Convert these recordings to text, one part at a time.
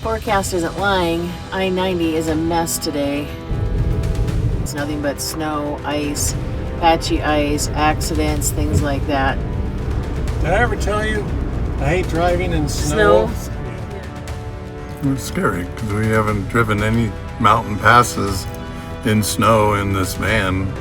Forecast isn't lying. I-90 is a mess today. It's nothing but snow, ice, patchy ice, accidents, things like that. Did I ever tell you I hate driving in snow? It's scary because we haven't driven any mountain passes in snow in this van.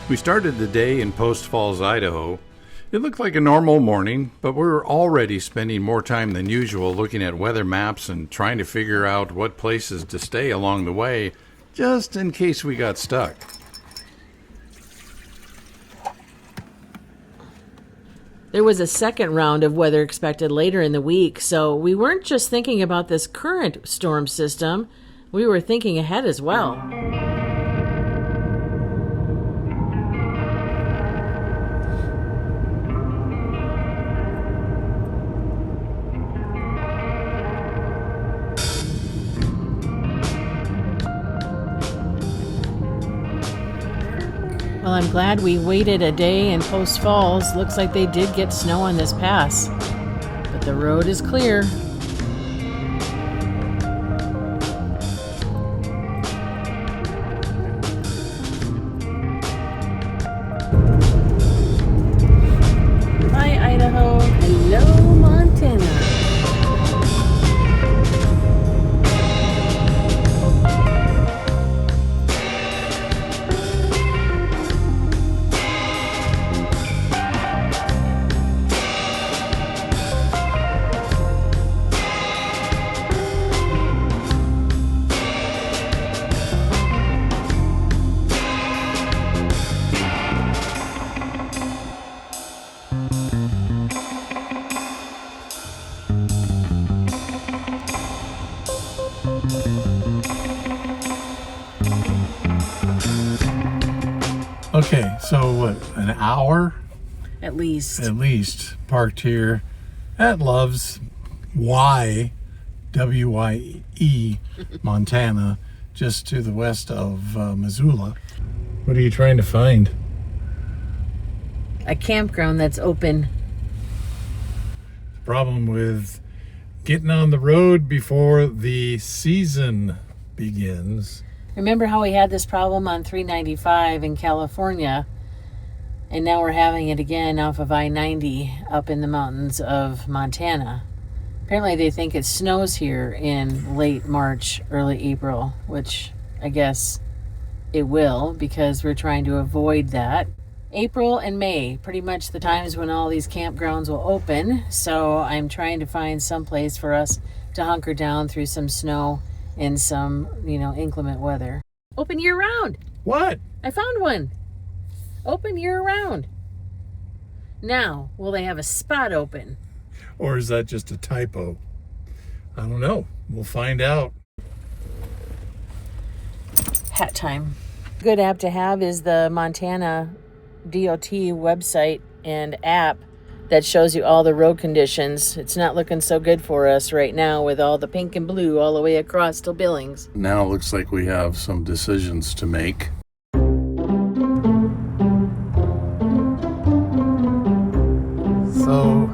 We started the day in Post Falls, Idaho. It looked like a normal morning, but we were already spending more time than usual looking at weather maps and trying to figure out what places to stay along the way, just in case we got stuck. There was a second round of weather expected later in the week, so we weren't just thinking about this current storm system, we were thinking ahead as well. Well, I'm glad we waited a day in Post Falls. Looks like they did get snow on this pass, but the road is clear. Hi, Idaho. Hello, Montana. Okay, so what, an hour? At least. At least, parked here at Love's, W-Y-E, Montana, just to the west of Missoula. What are you trying to find? A campground that's open. Problem with getting on the road before the season begins. Remember how we had this problem on 395 in California, and now we're having it again off of I-90 up in the mountains of Montana. Apparently they think it snows here in late March, early April, which I guess it will because we're trying to avoid that. April and May, pretty much the times when all these campgrounds will open, so I'm trying to find some place for us to hunker down through some snow in some, inclement weather. Open year round. What? I found one. Open year round. Now, will they have a spot open? Or is that just a typo? I don't know. We'll find out. Hat time. Good app to have is the Montana DOT website and app that shows you all the road conditions. It's not looking so good for us right now with all the pink and blue all the way across to Billings. Now it looks like we have some decisions to make. So,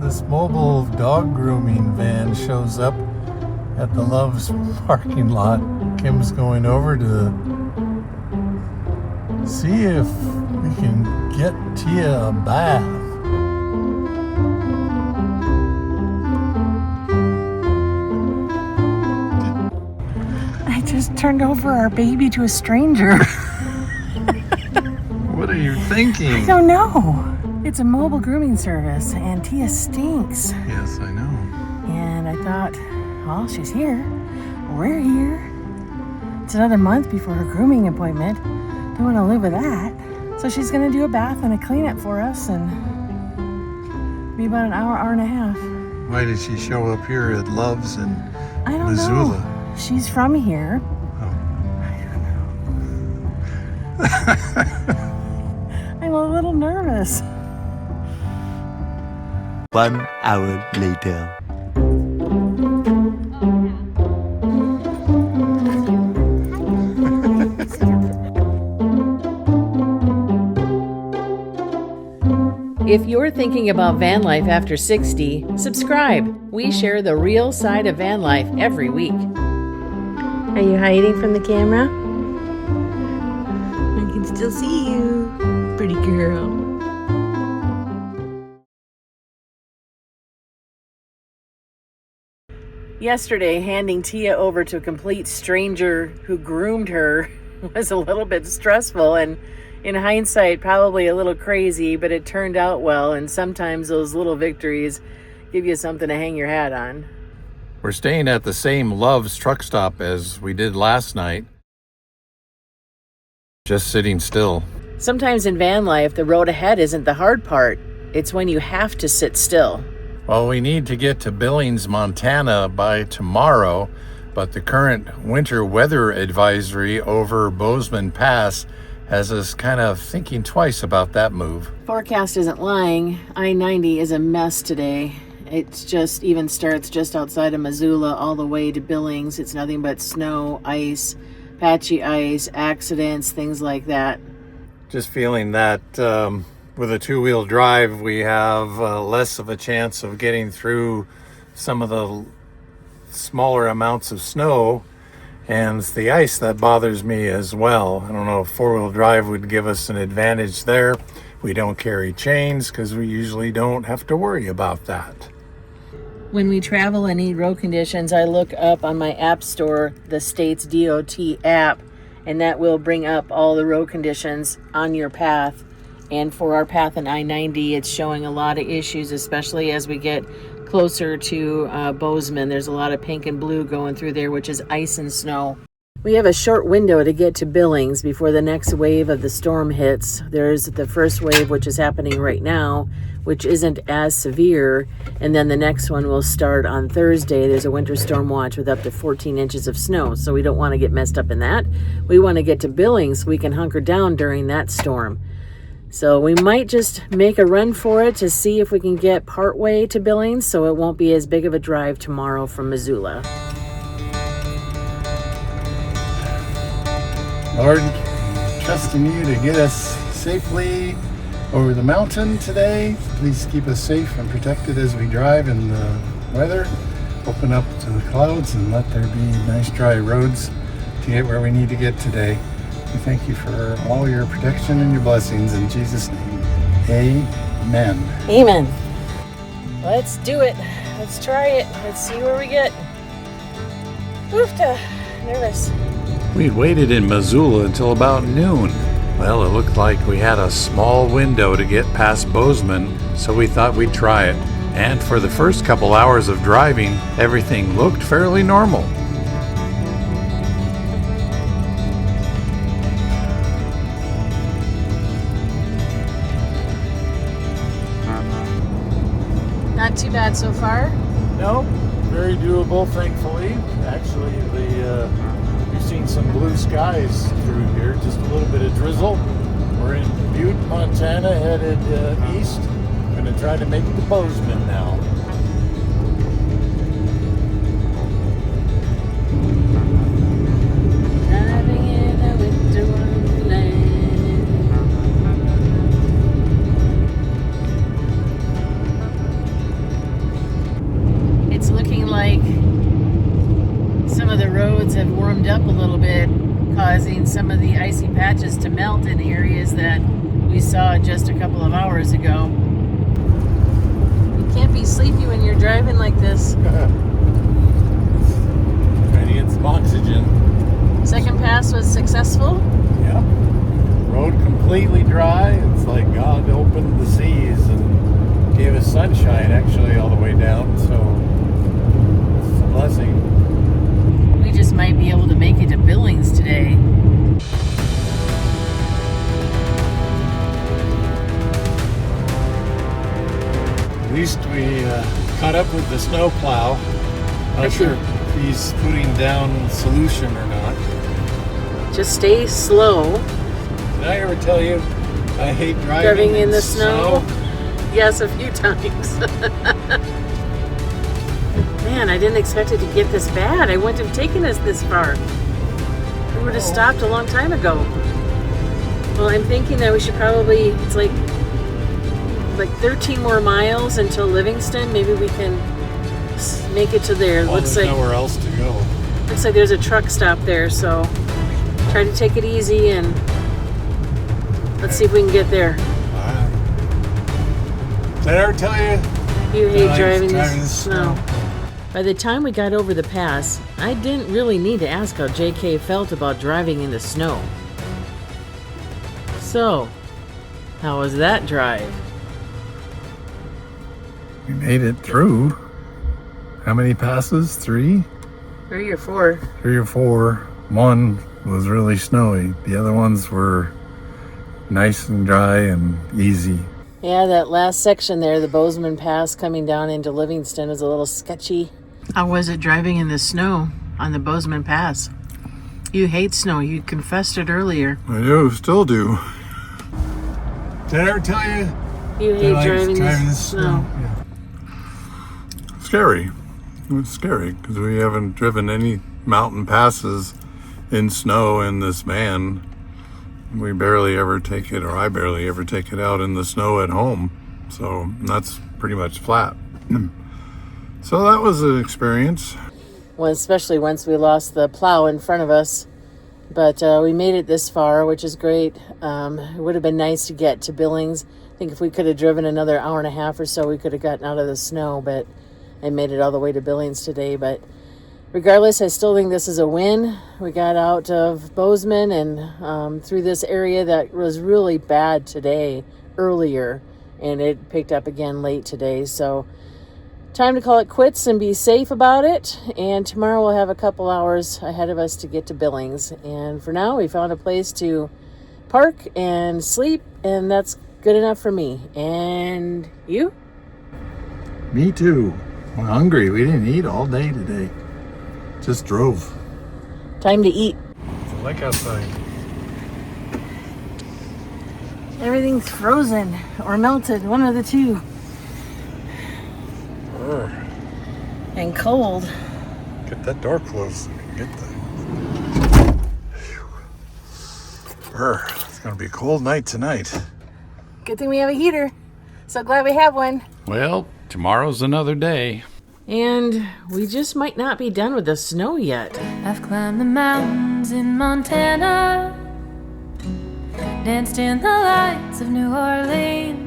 this mobile dog grooming van shows up at the Love's parking lot. Kim's going over to see if we can get Tia a bath. I just turned over our baby to a stranger. What are you thinking? I don't know. It's a mobile grooming service, and Tia stinks. Yes, I know. And I thought, well, she's here. We're here. It's another month before her grooming appointment. Don't want to live with that. So she's going to do a bath and a cleanup for us, and be about an hour and a half. Why did she show up here at Love's in I don't Missoula? know. She's from here. Oh. I don't know. I'm a little nervous. 1 hour later. If you're thinking about van life after 60, subscribe. We share the real side of van life every week. Are you hiding from the camera? I can still see you, pretty girl. Yesterday, handing Tia over to a complete stranger who groomed her was a little bit stressful, and in hindsight, probably a little crazy, but it turned out well, and sometimes those little victories give you something to hang your hat on. We're staying at the same Love's truck stop as we did last night. Just sitting still. Sometimes in van life, the road ahead isn't the hard part. It's when you have to sit still. Well, we need to get to Billings, Montana by tomorrow, but the current winter weather advisory over Bozeman Pass has us kind of thinking twice about that move. Forecast isn't lying. I-90 is a mess today. It just even starts just outside of Missoula all the way to Billings. It's nothing but snow, ice, patchy ice, accidents, things like that. Just feeling that with a two-wheel drive, we have less of a chance of getting through some of the smaller amounts of snow, and it's the ice that bothers me as well. I don't know if four-wheel drive would give us an advantage there. We don't carry chains because we usually don't have to worry about that. When we travel and need road conditions, I look up on my app store the state's DOT app, and that will bring up all the road conditions on your path. And for our path in I-90, it's showing a lot of issues, especially as we get closer to Bozeman. There's a lot of pink and blue going through there, which is ice and snow. We have a short window to get to Billings before the next wave of the storm hits. There's the first wave, which is happening right now, which isn't as severe, and then the next one will start on Thursday. There's a winter storm watch with up to 14 inches of snow, so we don't want to get messed up in that. We want to get to Billings so we can hunker down during that storm. So we might just make a run for it to see if we can get partway to Billings so it won't be as big of a drive tomorrow from Missoula. Lord, trusting you to get us safely over the mountain today. Please keep us safe and protected as we drive in the weather. Open up to the clouds and let there be nice dry roads to get where we need to get today. We thank you for all your protection and your blessings in Jesus' name. Amen. Amen. Let's do it. Let's try it. Let's see where we get. Oofta. Nervous. We'd waited in Missoula until about noon. Well, it looked like we had a small window to get past Bozeman, so we thought we'd try it. And for the first couple hours of driving, everything looked fairly normal. Not too bad so far. No, very doable, thankfully. Actually, we've seen some blue skies through here, just a little bit of drizzle. We're in Butte, Montana, headed east. Going to try to make it to Bozeman now. Driving in a winter wonderland. It's looking like some of the roads have warmed up a little bit, causing some of the icy patches to melt in areas that we saw just a couple of hours ago. You can't be sleepy when you're driving like this. Trying to get some oxygen. Second pass was successful. Yeah. Road completely dry. It's like God opened the seas and gave us sunshine actually all the way down. So it's a blessing. We just might be able to make it to Billings today. At least we caught up with the snowplow. Not sure if he's putting down solution or not. Just stay slow. Did I ever tell you I hate driving in the snow? Yes, a few times. Man, I didn't expect it to get this bad. I wouldn't have taken us this far. We would have stopped a long time ago. Well, I'm thinking that we should probably, it's like like 13 more miles until Livingston. Maybe we can make it to there. Well, Looks there's like nowhere else to go. looks like there's a truck stop there, so try to take it easy and let's see if we can get there. Did I ever tell you? You hate driving the this snow. By the time we got over the pass, I didn't really need to ask how JK felt about driving in the snow. So, how was that drive? We made it through. How many passes? 3? 3 or 4. 3 or 4. One was really snowy. The other ones were nice and dry and easy. Yeah, that last section there, the Bozeman Pass coming down into Livingston, was a little sketchy. How was it driving in the snow on the Bozeman Pass? You hate snow. You confessed it earlier. I do, still do. Did I ever tell you? You hate driving the snow. Yeah. Scary. It was scary because we haven't driven any mountain passes in snow in this van. We barely ever take it, or I barely ever take it out in the snow at home. So that's pretty much flat. So that was an experience. Well, especially once we lost the plow in front of us. But we made it this far, which is great. It would have been nice to get to Billings. I think if we could have driven another hour and a half or so, we could have gotten out of the snow, but I made it all the way to Billings today. But regardless, I still think this is a win. We got out of Bozeman and through this area that was really bad today, earlier, and it picked up again late today. So time to call it quits and be safe about it. And tomorrow we'll have a couple hours ahead of us to get to Billings. And for now, we found a place to park and sleep, and that's good enough for me. And you? Me too. We're hungry. We didn't eat all day today. Just drove. Time to eat. It's like outside. Everything's frozen or melted, one of the two. And cold. Get that door closed. Get that. It's gonna be a cold night tonight. Good thing we have a heater. So glad we have one. Well, tomorrow's another day. And we just might not be done with the snow yet. I've climbed the mountains in Montana, danced in the lights of New Orleans.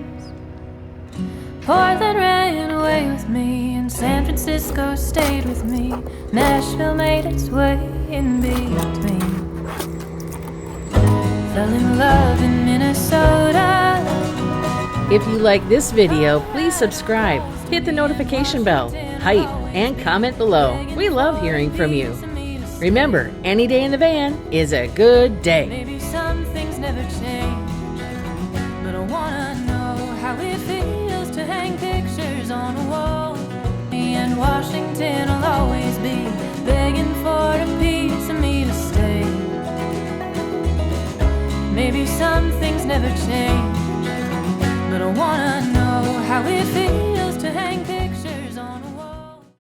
Portland ran away with me, and San Francisco stayed with me. Nashville made its way in between. Fell in love in Minnesota. If you like this video, please subscribe, hit the notification bell, hype, and comment below. We love hearing from you. Remember, any day in the van is a good day. Maybe some things never change, but I wanna know how it feels to hang pictures on a wall. Me and Washington will always be begging for a piece of me to stay. Maybe some things never change, but I wanna know how it feels to hang